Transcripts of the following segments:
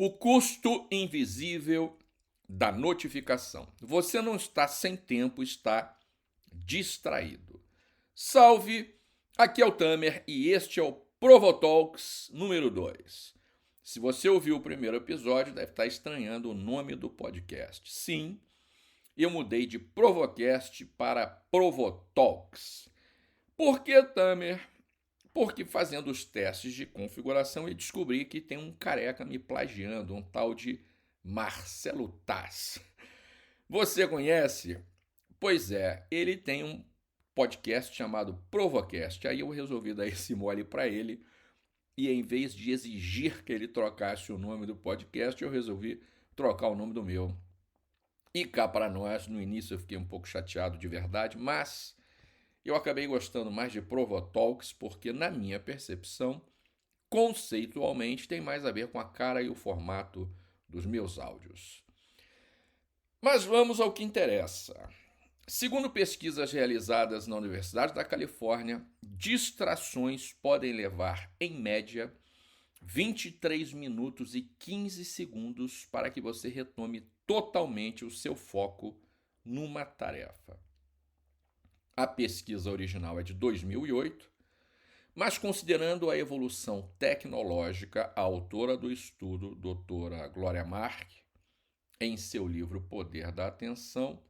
O custo invisível da notificação. Você não está sem tempo, está distraído. Salve! Aqui é o Tamer e este é o Provotalks número 2. Se você ouviu o primeiro episódio, deve estar estranhando o nome do podcast. Sim, eu mudei de Provocast para Provotalks. Por que, Tamer? Porque fazendo os testes de configuração eu descobri que tem um careca me plagiando, um tal de Marcelo Taz. Você conhece? Pois é, ele tem um podcast chamado Provocast. Aí eu resolvi dar esse mole para ele e em vez de exigir que ele trocasse o nome do podcast, eu resolvi trocar o nome do meu. E cá para nós, no início eu fiquei um pouco chateado de verdade, mas eu acabei gostando mais de Provotalks porque, na minha percepção, conceitualmente tem mais a ver com a cara e o formato dos meus áudios. Mas vamos ao que interessa. Segundo pesquisas realizadas na Universidade da Califórnia, distrações podem levar, em média, 23 minutos e 15 segundos para que você retome totalmente o seu foco numa tarefa. A pesquisa original é de 2008, mas considerando a evolução tecnológica, a autora do estudo, doutora Gloria Mark, em seu livro Poder da Atenção,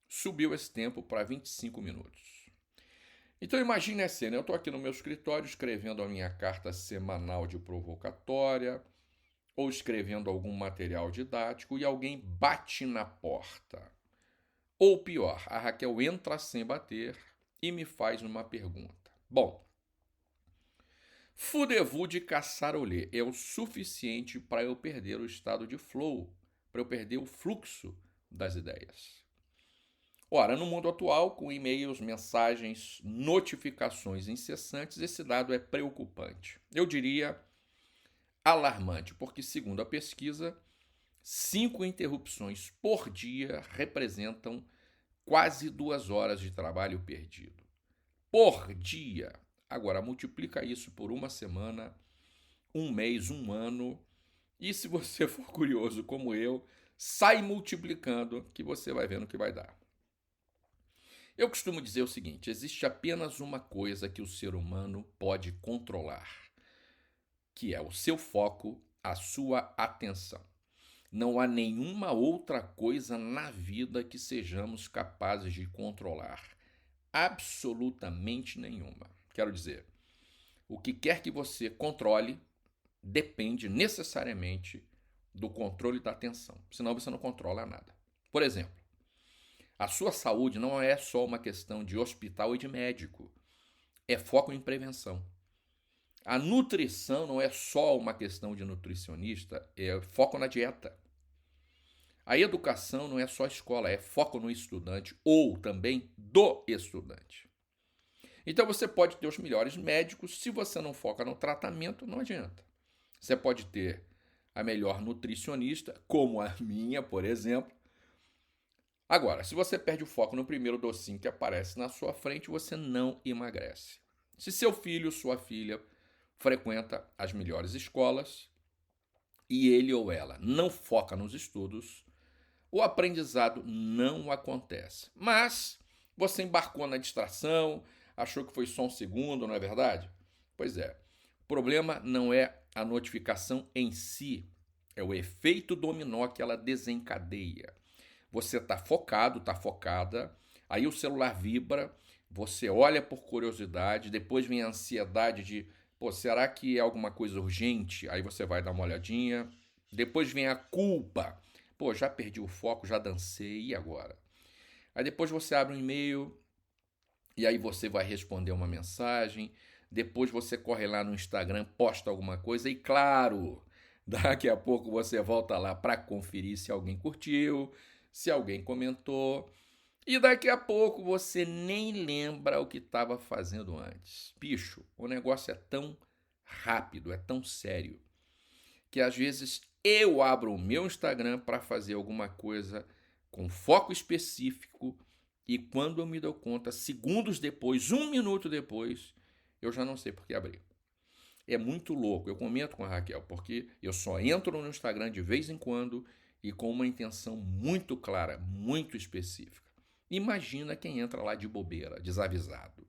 subiu esse tempo para 25 minutos. Então imagine a cena, eu estou aqui no meu escritório escrevendo a minha carta semanal de provocatória ou escrevendo algum material didático e alguém bate na porta. Ou pior, a Raquel entra sem bater e me faz uma pergunta. Bom, Fudevù de caçarolê é o suficiente para eu perder o estado de flow, para eu perder o fluxo das ideias. Ora, no mundo atual, com e-mails, mensagens, notificações incessantes, esse dado é preocupante. Eu diria alarmante, porque, segundo a pesquisa, 5 interrupções por dia representam quase 2 horas de trabalho perdido. Por dia! Agora, multiplica isso por uma semana, um mês, um ano, e se você for curioso como eu, sai multiplicando que você vai vendo o que vai dar. Eu costumo dizer o seguinte: existe apenas uma coisa que o ser humano pode controlar, que é o seu foco, a sua atenção. Não há nenhuma outra coisa na vida que sejamos capazes de controlar. Absolutamente nenhuma. Quero dizer, o que quer que você controle depende necessariamente do controle da atenção. Senão você não controla nada. Por exemplo, a sua saúde não é só uma questão de hospital e de médico. É foco em prevenção. A nutrição não é só uma questão de nutricionista, é foco na dieta. A educação não é só escola, é foco no estudante ou também do estudante. Então você pode ter os melhores médicos, se você não foca no tratamento, não adianta. Você pode ter a melhor nutricionista, como a minha, por exemplo. Agora, se você perde o foco no primeiro docinho que aparece na sua frente, você não emagrece. Se seu filho, sua filha, frequenta as melhores escolas e ele ou ela não foca nos estudos, o aprendizado não acontece. Mas você embarcou na distração, achou que foi só um segundo, não é verdade? Pois é. O problema não é a notificação em si, é o efeito dominó que ela desencadeia. Você está focado, está focada, aí o celular vibra, você olha por curiosidade, depois vem a ansiedade de, pô, será que é alguma coisa urgente? Aí você vai dar uma olhadinha. Depois vem a culpa. Pô, já perdi o foco, já dancei, e agora? Aí depois você abre um e-mail, e aí você vai responder uma mensagem, depois você corre lá no Instagram, posta alguma coisa, e claro, daqui a pouco você volta lá para conferir se alguém curtiu, se alguém comentou, e daqui a pouco você nem lembra o que estava fazendo antes. Bicho, o negócio é tão rápido, é tão sério, que às vezes eu abro o meu Instagram para fazer alguma coisa com foco específico e quando eu me dou conta, segundos depois, um minuto depois, eu já não sei por que abri. É muito louco. Eu comento com a Raquel, porque eu só entro no Instagram de vez em quando e com uma intenção muito clara, muito específica. Imagina quem entra lá de bobeira, desavisado.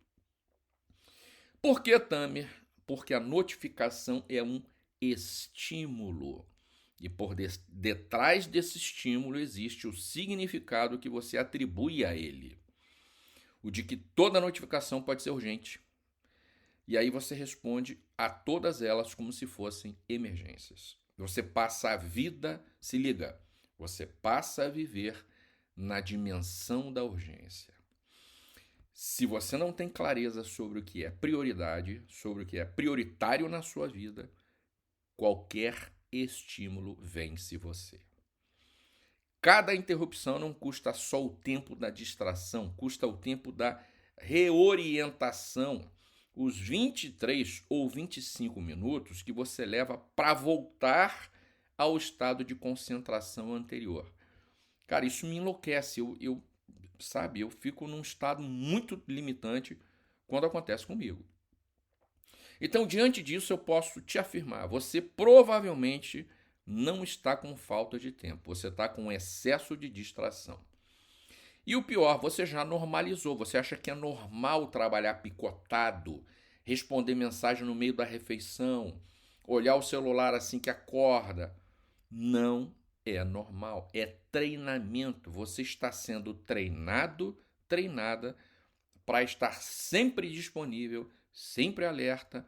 Por que, Tamer? Porque a notificação é um estímulo. E por detrás desse estímulo existe o significado que você atribui a ele. O de que toda notificação pode ser urgente. E aí você responde a todas elas como se fossem emergências. Você passa a vida, se liga, você passa a viver na dimensão da urgência. Se você não tem clareza sobre o que é prioridade, sobre o que é prioritário na sua vida, qualquer estímulo vence você. Cada interrupção não custa só o tempo da distração, custa o tempo da reorientação. Os 23 ou 25 minutos que você leva para voltar ao estado de concentração anterior. Cara, isso me enlouquece. Eu fico num estado muito limitante quando acontece comigo. Então, diante disso, eu posso te afirmar: você provavelmente não está com falta de tempo, você está com excesso de distração. E o pior, você já normalizou, você acha que é normal trabalhar picotado, responder mensagem no meio da refeição, olhar o celular assim que acorda. Não é normal, é treinamento. Você está sendo treinado, treinada para estar sempre disponível, sempre alerta,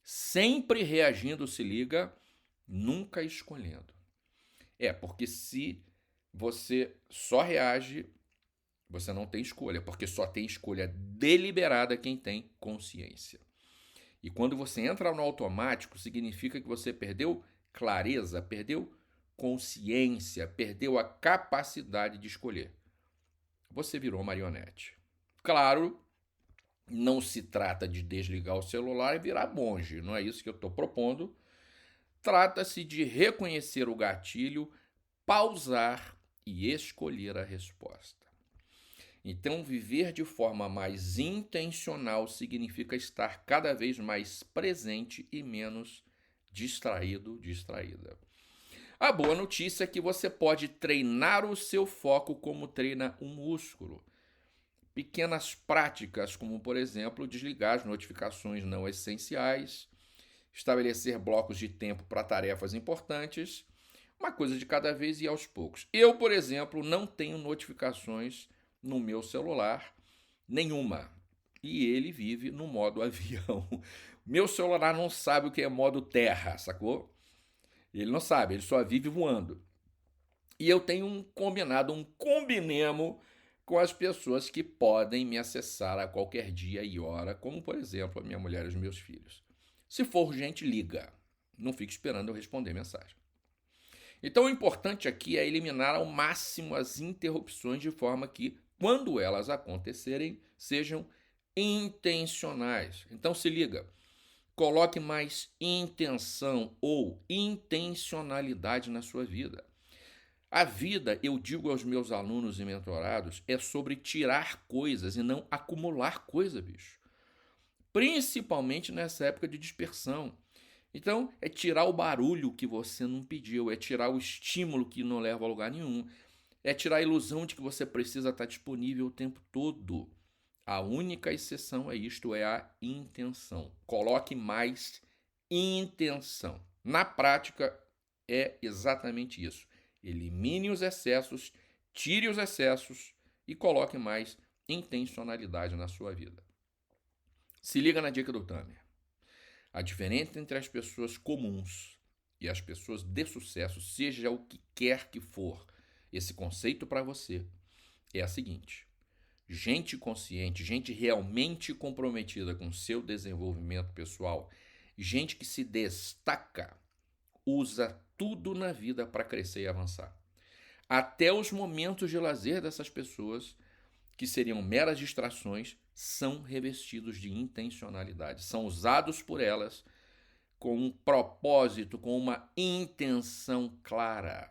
sempre reagindo, se liga, nunca escolhendo. Porque se você só reage, você não tem escolha, porque só tem escolha deliberada quem tem consciência. E quando você entra no automático, significa que você perdeu clareza, perdeu consciência, perdeu a capacidade de escolher. Você virou marionete. Claro, não se trata de desligar o celular e virar monge, não é isso que eu estou propondo. Trata-se de reconhecer o gatilho, pausar e escolher a resposta. Então, viver de forma mais intencional significa estar cada vez mais presente e menos distraído, distraída. A boa notícia é que você pode treinar o seu foco como treina um músculo. Pequenas práticas, como por exemplo, desligar as notificações não essenciais, estabelecer blocos de tempo para tarefas importantes, uma coisa de cada vez e aos poucos. Eu, por exemplo, não tenho notificações no meu celular, nenhuma. E ele vive no modo avião. Meu celular não sabe o que é modo terra, sacou? Ele não sabe, ele só vive voando. E eu tenho um combinado, um combinemo com as pessoas que podem me acessar a qualquer dia e hora, como por exemplo a minha mulher e os meus filhos. Se for urgente, liga. Não fique esperando eu responder mensagem. Então o importante aqui é eliminar ao máximo as interrupções de forma que, quando elas acontecerem, sejam intencionais. Então se liga. Coloque mais intenção ou intencionalidade na sua vida. A vida, eu digo aos meus alunos e mentorados, é sobre tirar coisas e não acumular coisa, bicho. Principalmente nessa época de dispersão. Então, é tirar o barulho que você não pediu, é tirar o estímulo que não leva a lugar nenhum, é tirar a ilusão de que você precisa estar disponível o tempo todo. A única exceção é isto, é a intenção. Coloque mais intenção. Na prática, é exatamente isso. Elimine os excessos, tire os excessos e coloque mais intencionalidade na sua vida. Se liga na dica do Tamer. A diferença entre as pessoas comuns e as pessoas de sucesso, seja o que quer que for, esse conceito para você é a seguinte: gente consciente, gente realmente comprometida com seu desenvolvimento pessoal, gente que se destaca, usa tudo na vida para crescer e avançar. Até os momentos de lazer dessas pessoas, que seriam meras distrações, são revestidos de intencionalidade, são usados por elas com um propósito, com uma intenção clara.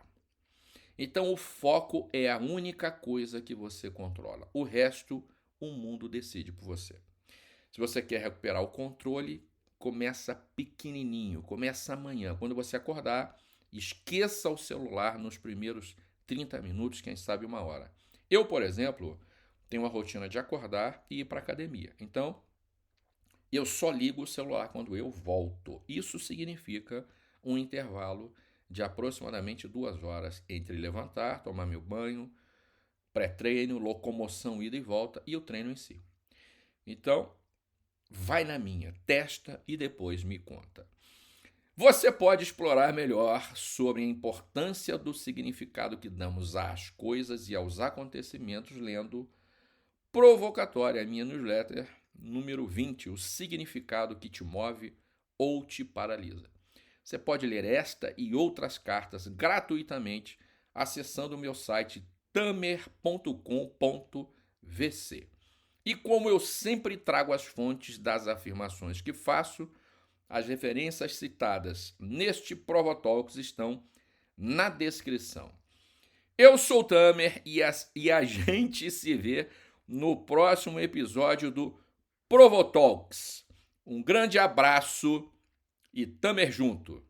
Então o foco é a única coisa que você controla. O resto, o mundo decide por você. Se você quer recuperar o controle, começa pequenininho, começa amanhã. Quando você acordar, esqueça o celular nos primeiros 30 minutos, quem sabe uma hora. Eu, por exemplo, tenho uma rotina de acordar e ir para a academia. Então, eu só ligo o celular quando eu volto. Isso significa um intervalo de aproximadamente 2 horas entre levantar, tomar meu banho, pré-treino, locomoção, ida e volta e o treino em si. Então, vai na minha, testa e depois me conta. Você pode explorar melhor sobre a importância do significado que damos às coisas e aos acontecimentos lendo Provocatória, a minha newsletter número 20, o significado que te move ou te paralisa. Você pode ler esta e outras cartas gratuitamente acessando o meu site tamer.com.vc. E como eu sempre trago as fontes das afirmações que faço, as referências citadas neste Provotalks estão na descrição. Eu sou o Tamer e a gente se vê no próximo episódio do Provotalks. Um grande abraço e Tamer junto!